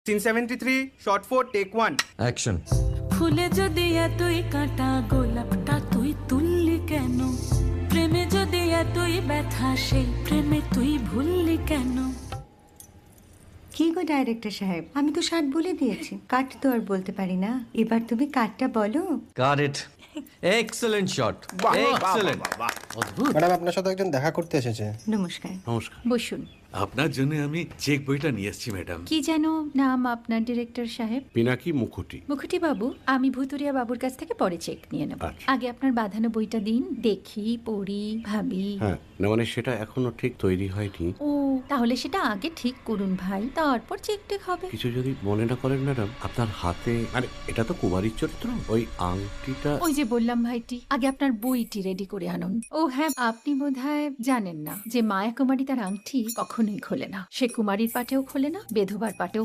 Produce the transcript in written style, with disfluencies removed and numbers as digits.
Scene 73, shot 4, take 1. Action. ফুলে যদি এতই কাঁটা গোলাপটা তুই তুললি কেন? প্রেমে যদি এতই ব্যথা সেই প্রেমে তুই ভুললি কেন? কি গো ডাইরেক্টর সাহেব, আমি তো 60 বলে দিয়েছি, কাট তো আর বলতে পারি না। এবার তুমি কাটটা বলো। Got it. Excellent shot, excellent. অদ্ভুত। ম্যাডাম আপনার সাথে একজন দেখা করতে এসেছে। নমস্কার। নমস্কার। বসুন। আপনার জন্য আমি চেক বইটা নিয়ে এসেছি ম্যাডাম। কি যেন নাম আপনার ডিরেক্টর সাহেব? পিনাকি মুখোটি। মুখুটি বাবু, আমি ভুতুরিয়া বাবুর কাছ থেকে পরে চেক নিয়ে নেব। আচ্ছা। আগে আপনার বাঁধানো বইটা দিন, দেখি, পড়ি, ভাবি। হ্যাঁ, না মানে সেটা এখনো ঠিক তৈরি হয়নি। ও, তাহলে সেটা আগে ঠিক করুন ভাই, তারপর চেক টেক হবে। কিছু যদি মনে না করেন ম্যাডাম, আপনার হাতে আরে এটা তো কুমারীর চরিত্র, ওই আংটিটা। ওই যে বললাম ভাইটি, আগে আপনার বইটি রেডি করে আনুন। ও হ্যাঁ, আপনি বোধহয় জানেন না যে মায়া কুমারী তার আংটি কখনোই খোলে না। সে কুমারীর পাটেও খোলে না, বেধবার পাটেও